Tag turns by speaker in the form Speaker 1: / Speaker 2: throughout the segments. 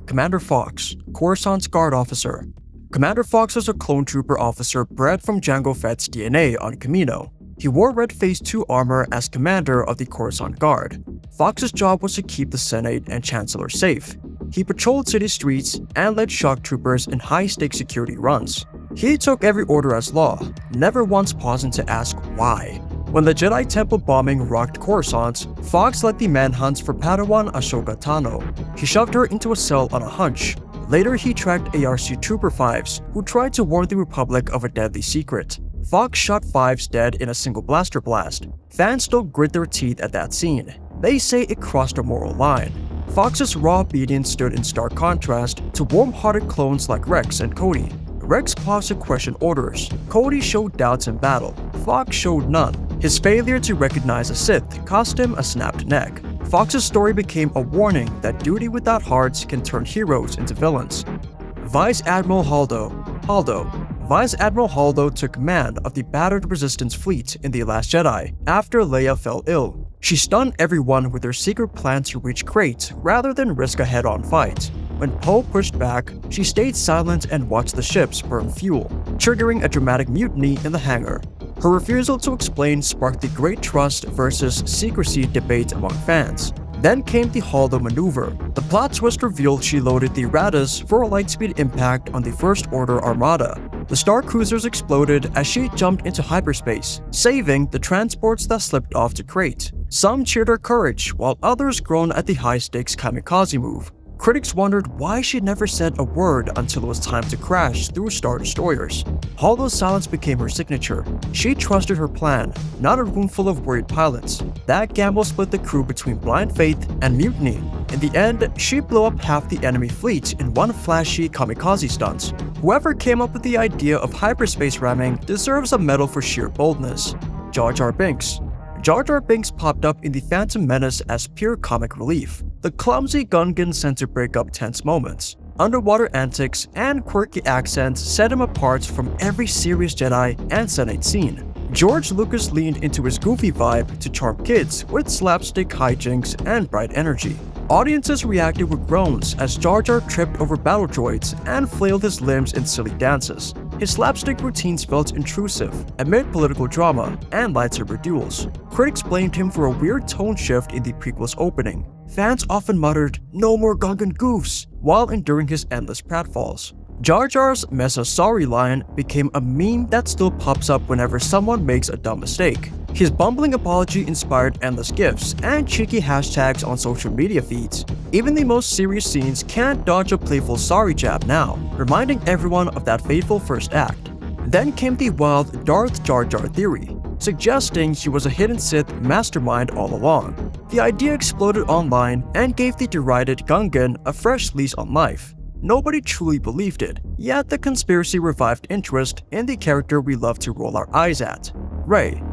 Speaker 1: Commander Fox, Coruscant's guard officer. Commander Fox was a clone trooper officer bred from Jango Fett's DNA on Kamino. He wore Red Phase II armor as commander of the Coruscant Guard. Fox's job was to keep the Senate and Chancellor safe. He patrolled city streets and led shock troopers in high-stakes security runs. He took every order as law, never once pausing to ask why. When the Jedi Temple bombing rocked Coruscant, Fox led the manhunts for Padawan Ahsoka Tano. He shoved her into a cell on a hunch. Later, he tracked ARC Trooper 5s, who tried to warn the Republic of a deadly secret. Fox shot 5s dead in a single blaster blast. Fans still grit their teeth at that scene. They say it crossed a moral line. Fox's raw obedience stood in stark contrast to warm-hearted clones like Rex and Cody. Rex paused to question orders. Cody showed doubts in battle. Fox showed none. His failure to recognize a Sith cost him a snapped neck. Fox's story became a warning that duty without hearts can turn heroes into villains. Vice Admiral Holdo. Vice Admiral Holdo took command of the battered Resistance fleet in The Last Jedi after Leia fell ill. She stunned everyone with her secret plan to reach Crate rather than risk a head-on fight. When Poe pushed back, she stayed silent and watched the ships burn fuel, triggering a dramatic mutiny in the hangar. Her refusal to explain sparked the great trust versus secrecy debate among fans. Then came the Holdo maneuver. The plot twist revealed she loaded the Radas for a lightspeed impact on the First Order Armada. The Star Cruisers exploded as she jumped into hyperspace, saving the transports that slipped off to Crate. Some cheered her courage, while others groaned at the high-stakes kamikaze move. Critics wondered why she never said a word until it was time to crash through Star Destroyers. Holdo's silence became her signature. She trusted her plan, not a room full of worried pilots. That gamble split the crew between blind faith and mutiny. In the end, she blew up half the enemy fleet in one flashy kamikaze stunt. Whoever came up with the idea of hyperspace ramming deserves a medal for sheer boldness. Jar Jar Binks. Jar Jar Binks popped up in The Phantom Menace as pure comic relief. The clumsy Gungan sent to break up tense moments. Underwater antics and quirky accents set him apart from every serious Jedi and Senate scene. George Lucas leaned into his goofy vibe to charm kids with slapstick hijinks and bright energy. Audiences reacted with groans as Jar Jar tripped over battle droids and flailed his limbs in silly dances. His slapstick routines felt intrusive amid political drama and lightsaber duels. Critics blamed him for a weird tone shift in the prequel's opening. Fans often muttered, "No more Gungan goofs," while enduring his endless pratfalls. Jar Jar's "Mesa sorry" line became a meme that still pops up whenever someone makes a dumb mistake. His bumbling apology inspired endless gifs and cheeky hashtags on social media feeds. Even the most serious scenes can't dodge a playful sorry jab now, reminding everyone of that fateful first act. Then came the wild Darth Jar Jar theory, suggesting he was a hidden Sith mastermind all along. The idea exploded online and gave the derided Gungan a fresh lease on life. Nobody truly believed it, yet the conspiracy revived interest in the character we love to roll our eyes at, Rey.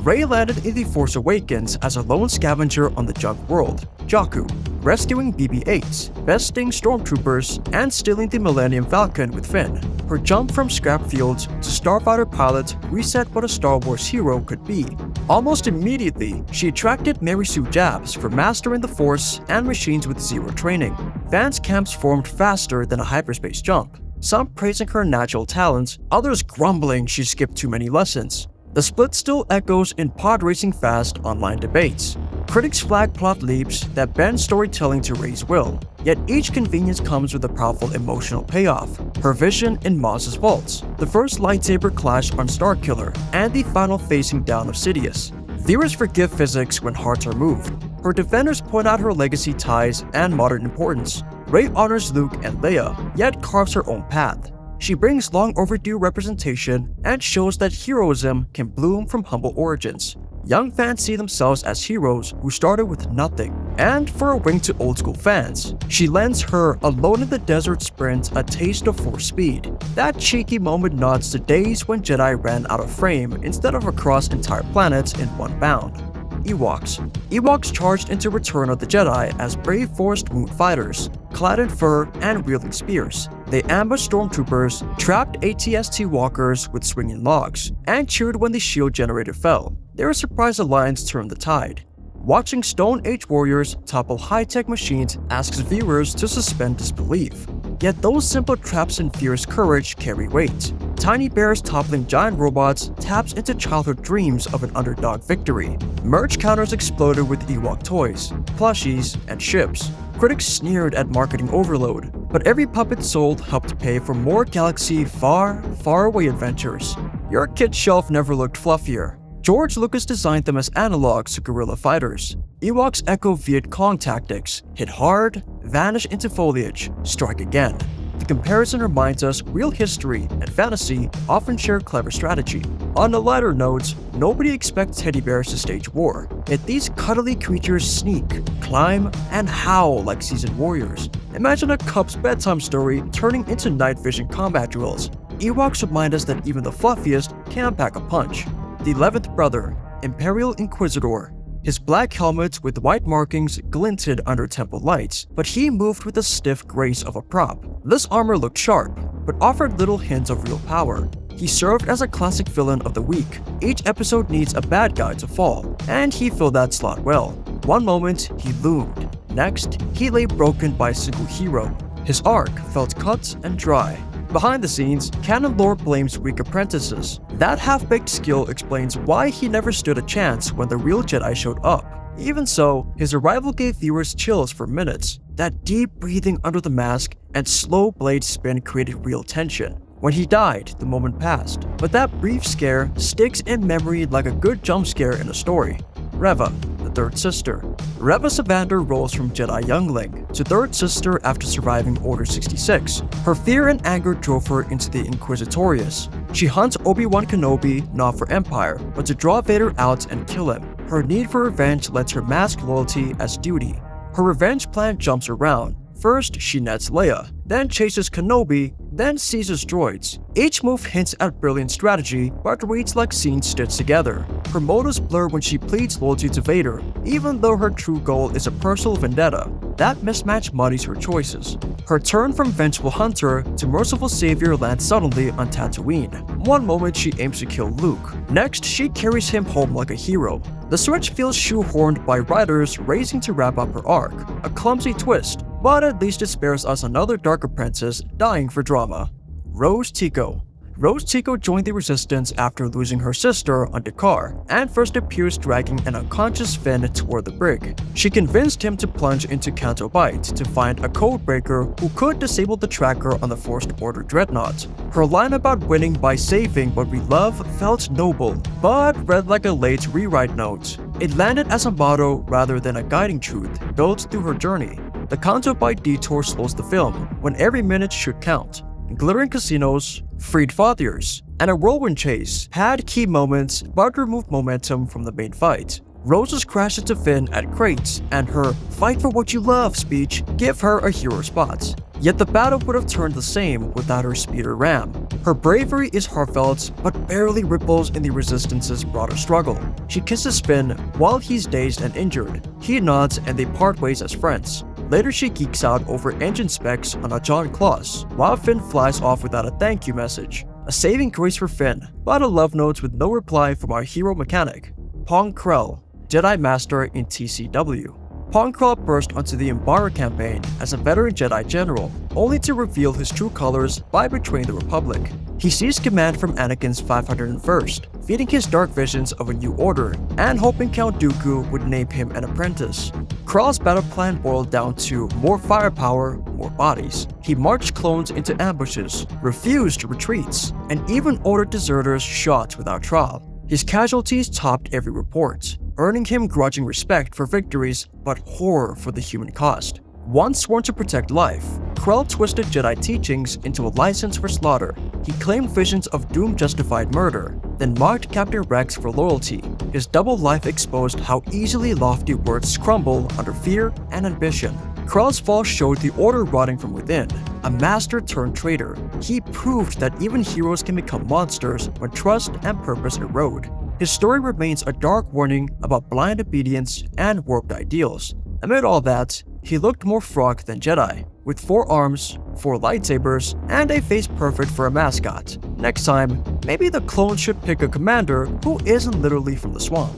Speaker 1: Rey landed in The Force Awakens as a lone scavenger on the junk world, Jakku, rescuing BB-8s, besting stormtroopers, and stealing the Millennium Falcon with Finn. Her jump from scrap fields to starfighter pilot reset what a Star Wars hero could be. Almost immediately, she attracted Mary Sue jabs for mastering the Force and machines with zero training. Fans' camps formed faster than a hyperspace jump, some praising her natural talents, others grumbling she skipped too many lessons. The split still echoes in pod racing fast online debates. Critics flag plot leaps that bend storytelling to Rey's will, yet each convenience comes with a powerful emotional payoff. Her vision in Maz's vaults, the first lightsaber clash on Starkiller, and the final facing down of Sidious. Viewers forgive physics when hearts are moved. Her defenders point out her legacy ties and modern importance. Rey honors Luke and Leia, yet carves her own path. She brings long overdue representation and shows that heroism can bloom from humble origins. Young fans see themselves as heroes who started with nothing. And for a wink to old school fans, she lends her Alone in the Desert sprint a taste of Force speed. That cheeky moment nods to days when Jedi ran out of frame instead of across entire planets in one bound. Ewoks charged into Return of the Jedi as brave forest moon fighters, clad in fur and wielding spears. They ambushed stormtroopers, trapped AT-ST walkers with swinging logs, and cheered when the shield generator fell. They were surprised the Lions turned the tide. Watching Stone Age warriors topple high-tech machines asks viewers to suspend disbelief. Yet those simple traps and fierce courage carry weight. Tiny bears toppling giant robots taps into childhood dreams of an underdog victory. Merch counters exploded with Ewok toys, plushies, and ships. Critics sneered at marketing overload, but every puppet sold helped pay for more galaxy far, far away adventures. Your kid's shelf never looked fluffier. George Lucas designed them as analogs to guerrilla fighters. Ewoks echo Viet Cong tactics: hit hard, vanish into foliage, strike again. The comparison reminds us real history and fantasy often share clever strategy. On a lighter note, nobody expects teddy bears to stage war, yet these cuddly creatures sneak, climb, and howl like seasoned warriors. Imagine a cub's bedtime story turning into night vision combat drills. Ewoks remind us that even the fluffiest can pack a punch. The 11th brother, Imperial Inquisitor. His black helmet with white markings glinted under temple lights, but he moved with the stiff grace of a prop. This armor looked sharp, but offered little hints of real power. He served as a classic villain of the week. Each episode needs a bad guy to fall, and he filled that slot well. One moment, he loomed. Next, he lay broken by a single hero. His arc felt cut and dry. Behind the scenes, canon lore blames weak apprentices. That half-baked skill explains why he never stood a chance when the real Jedi showed up. Even so, his arrival gave viewers chills for minutes. That deep breathing under the mask and slow blade spin created real tension. When he died, the moment passed, but that brief scare sticks in memory like a good jump scare in a story. Reva, the third sister. Reva Savander rose from Jedi youngling to third sister after surviving Order 66. Her fear and anger drove her into the Inquisitorius. She hunts Obi-Wan Kenobi not for Empire, but to draw Vader out and kill him. Her need for revenge lets her mask loyalty as duty. Her revenge plan jumps around. First, she nets Leia, then chases Kenobi, then seizes droids. Each move hints at brilliant strategy, but reads like scenes stitched together. Her motives blur when she pleads loyalty to Vader, even though her true goal is a personal vendetta. That mismatch muddies her choices. Her turn from vengeful hunter to merciful savior lands suddenly on Tatooine. One moment she aims to kill Luke, next she carries him home like a hero. The switch feels shoehorned by writers racing to wrap up her arc, a clumsy twist, but at least it spares us another dark apprentice dying for drama. Rose Tico. Rose Tico joined the Resistance after losing her sister on Dakar, and first appears dragging an unconscious Finn toward the brig. She convinced him to plunge into Canto Bight to find a codebreaker who could disable the tracker on the First Order Dreadnought. Her line about winning by saving what we love felt noble, but read like a late rewrite note. It landed as a motto rather than a guiding truth built through her journey. The Canto Bight detour slows the film, when every minute should count. Glittering casinos, freed fathers, and a whirlwind chase had key moments but removed momentum from the main fight. Rose's crash into Finn at crates and her "fight for what you love" speech give her a hero spot. Yet the battle would have turned the same without her speeder ram. Her bravery is heartfelt but barely ripples in the Resistance's broader struggle. She kisses Finn while he's dazed and injured. He nods and they part ways as friends. Later she geeks out over engine specs on a John Claus, while Finn flies off without a thank you message. A saving grace for Finn, but a love note with no reply from our hero mechanic. Pong Krell, Jedi Master in TCW. Pong Krell burst onto the Umbara campaign as a veteran Jedi general, only to reveal his true colors by betraying the Republic. He seized command from Anakin's 501st, feeding his dark visions of a new order, and hoping Count Dooku would name him an apprentice. Krell's battle plan boiled down to more firepower, more bodies. He marched clones into ambushes, refused retreats, and even ordered deserters shot without trial. His casualties topped every report, earning him grudging respect for victories but horror for the human cost. Once sworn to protect life, Krell twisted Jedi teachings into a license for slaughter. He claimed visions of doom-justified murder, then mocked Captain Rex for loyalty. His double life exposed how easily lofty words crumble under fear and ambition. Krell's fall showed the Order rotting from within. A master turned traitor, he proved that even heroes can become monsters when trust and purpose erode. His story remains a dark warning about blind obedience and warped ideals. Amid all that, he looked more frog than Jedi, with 4 arms, 4 lightsabers, and a face perfect for a mascot. Next time, maybe the clones should pick a commander who isn't literally from the swamp.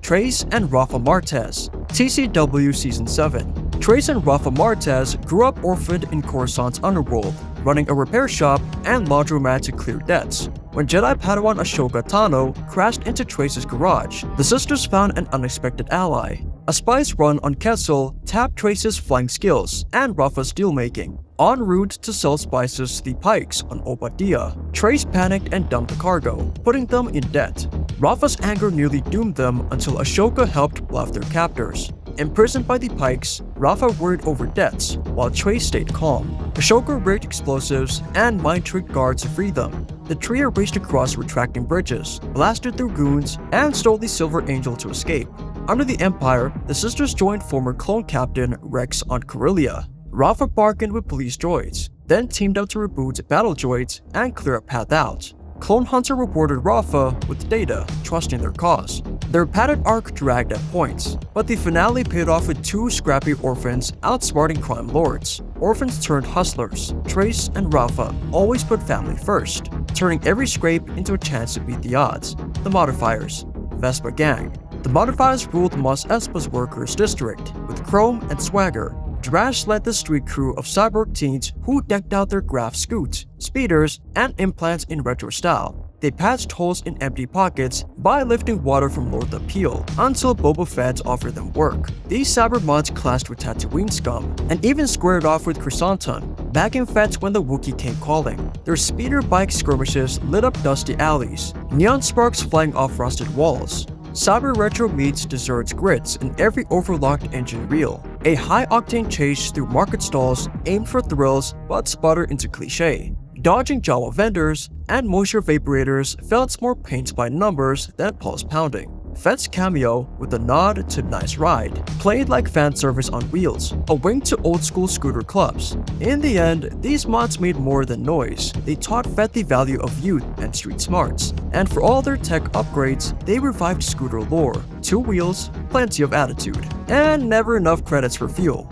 Speaker 1: Trace and Rafa Martez, TCW Season 7. Trace and Rafa Martez grew up orphaned in Coruscant's underworld, running a repair shop and laundromat to clear debts. When Jedi Padawan Ahsoka Tano crashed into Trace's garage, the sisters found an unexpected ally. A spice run on Kessel tapped Trace's flying skills and Rafa's deal-making. En route to sell spices to the Pikes on Obadiah, Trace panicked and dumped the cargo, putting them in debt. Rafa's anger nearly doomed them until Ahsoka helped bluff their captors. Imprisoned by the Pikes, Rafa worried over debts, while Trace stayed calm. Ahsoka rigged explosives and mind-tricked guards to free them. The trio raced across retracting bridges, blasted through goons, and stole the Silver Angel to escape. Under the Empire, the sisters joined former clone captain Rex on Corellia. Rafa bargained with police droids, then teamed up to reboot battle droids and clear a path out. Clone Hunter rewarded Rafa with data, trusting their cause. Their padded arc dragged at points, but the finale paid off with two scrappy orphans outsmarting crime lords. Orphans turned hustlers. Trace and Rafa always put family first, turning every scrape into a chance to beat the odds. The Modifiers, Vespa Gang. The Modifiers ruled Mos Espa's workers' district, with chrome and swagger. Drash led the street crew of cyborg teens who decked out their graph scoots, speeders, and implants in retro style. They patched holes in empty pockets by lifting water from Lord the Peel until Boba Fett offered them work. These cyber mods clashed with Tatooine scum and even squared off with Chrysanthemum, backing Fett when the Wookiee came calling. Their speeder bike skirmishes lit up dusty alleys, neon sparks flying off rusted walls. Cyber Retro meets desserts grids in every overlocked engine reel. A high-octane chase through market stalls aimed for thrills but sputtered into cliché. Dodging Jawa vendors and moisture vaporators felt more paint by numbers than pulse pounding. Fett's cameo, with a nod to Nice Ride, played like fan service on wheels, a wink to old-school scooter clubs. In the end, these mods made more than noise. They taught Fett the value of youth and street smarts, and for all their tech upgrades, they revived scooter lore. 2 wheels, plenty of attitude, and never enough credits for fuel.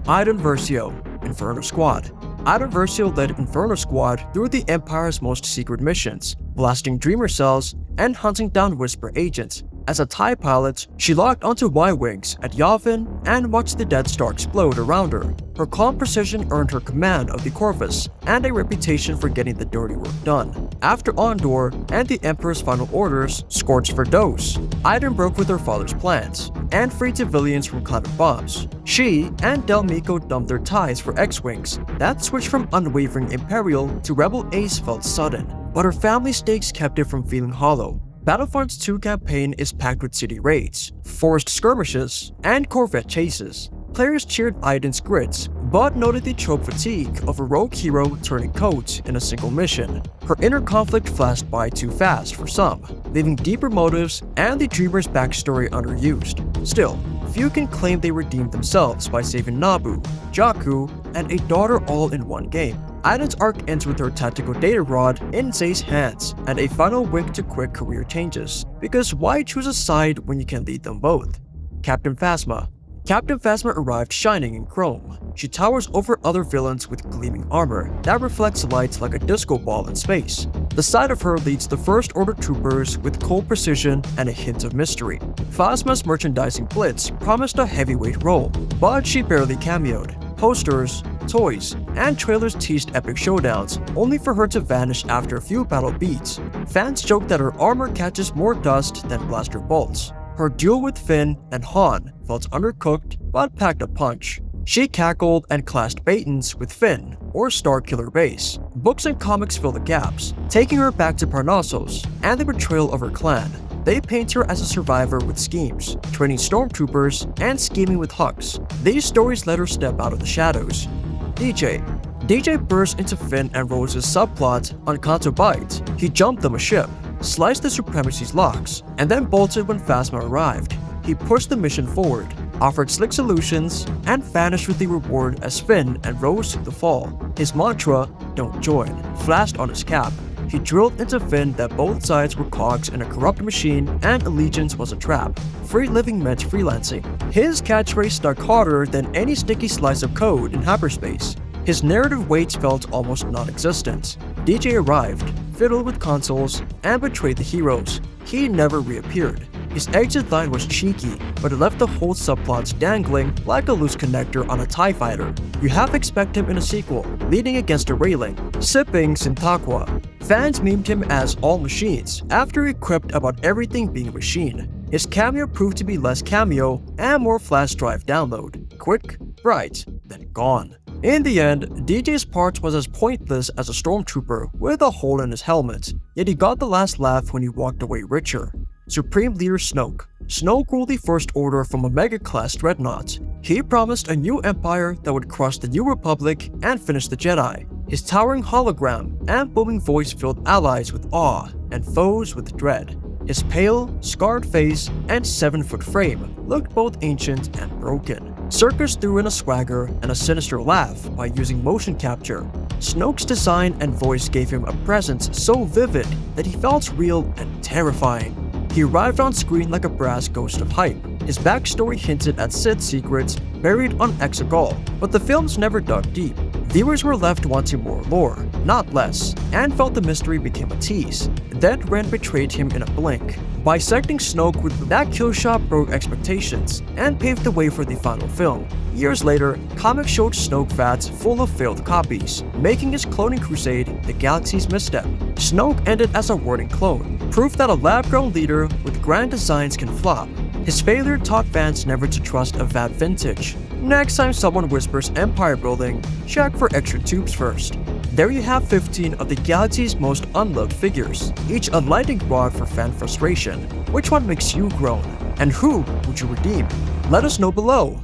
Speaker 1: Iden Versio, Inferno Squad. Iden Versio led Inferno Squad through the Empire's most secret missions, blasting Dreamer cells and hunting down Whisper agents. As a TIE pilot, she locked onto Y-Wings at Yavin and watched the Death Star explode around her. Her calm precision earned her command of the Corvus and a reputation for getting the dirty work done. After Ondor and the Emperor's final orders scorched for dose, Iden broke with her father's plans and freed civilians from climate bombs. She and Del Meeko dumped their ties for X-Wings. That switch from unwavering Imperial to Rebel Ace felt sudden, but her family stakes kept it from feeling hollow. Battlefront's 2 campaign is packed with city raids, forest skirmishes, and Corvette chases. Players cheered Iden's grits, but noted the trope fatigue of a rogue hero turning coat in a single mission. Her inner conflict flashed by too fast for some, leaving deeper motives and the Dreamer's backstory underused. Still, few can claim they redeemed themselves by saving Naboo, Jakku, and a daughter all in one game. Iden's arc ends with her tactical data rod in Zay's hands and a final wink to quick career changes, because why choose a side when you can lead them both? Captain Phasma. Captain Phasma arrived shining in chrome. She towers over other villains with gleaming armor that reflects light like a disco ball in space. The side of her leads the First Order troopers with cold precision and a hint of mystery. Phasma's merchandising blitz promised a heavyweight role, but she barely cameoed. Posters, toys, and trailers teased epic showdowns, only for her to vanish after a few battle beats. Fans joked that her armor catches more dust than blaster bolts. Her duel with Finn and Han felt undercooked but packed a punch. She cackled and clashed Baton's with Finn or Starkiller Base. Books and comics fill the gaps, taking her back to Parnassus and the betrayal of her clan. They paint her as a survivor with schemes, training stormtroopers and scheming with Hux. These stories let her step out of the shadows. DJ burst into Finn and Rose's subplot on Canto Bight. He jumped them a ship, sliced the Supremacy's locks, and then bolted when Phasma arrived. He pushed the mission forward, offered slick solutions, and vanished with the reward as Finn and Rose took the fall. His mantra, "Don't join," flashed on his cap. He drilled into Finn that both sides were cogs in a corrupt machine and allegiance was a trap. Free living meant freelancing. His catchphrase stuck harder than any sticky slice of code in hyperspace. His narrative weight felt almost non-existent. DJ arrived, fiddled with consoles, and betrayed the heroes. He never reappeared. His exit line was cheeky, but it left the whole subplots dangling like a loose connector on a TIE fighter. You half expect him in a sequel, leaning against a railing, sipping Sintaqua. Fans memed him as all machines after he quipped about everything being a machine. His cameo proved to be less cameo and more flash drive download. Quick, bright, then gone. In the end, DJ's part was as pointless as a stormtrooper with a hole in his helmet, yet he got the last laugh when he walked away richer. Supreme Leader Snoke. Snoke ruled the First Order from Omega-class dreadnought. He promised a new empire that would crush the New Republic and finish the Jedi. His towering hologram and booming voice filled allies with awe and foes with dread. His pale, scarred face and 7-foot frame looked both ancient and broken. Circus threw in a swagger and a sinister laugh by using motion capture. Snoke's design and voice gave him a presence so vivid that he felt real and terrifying. He arrived on screen like a brass ghost of hype. His backstory hinted at Sith secrets buried on Exegol, but the films never dug deep. Viewers were left wanting more lore, not less, and felt the mystery became a tease. Then Ren betrayed him in a blink. Bisecting Snoke with that kill shot broke expectations and paved the way for the final film. Years later, comics showed Snoke VATs full of failed copies, making his cloning crusade the galaxy's misstep. Snoke ended as a wording clone, proof that a lab-grown leader with grand designs can flop. His failure taught fans never to trust a VAT vintage. Next time someone whispers empire building, check for extra tubes first. There you have 15 of the galaxy's most unloved figures, each a lightning rod for fan frustration. Which one makes you groan? And who would you redeem? Let us know below.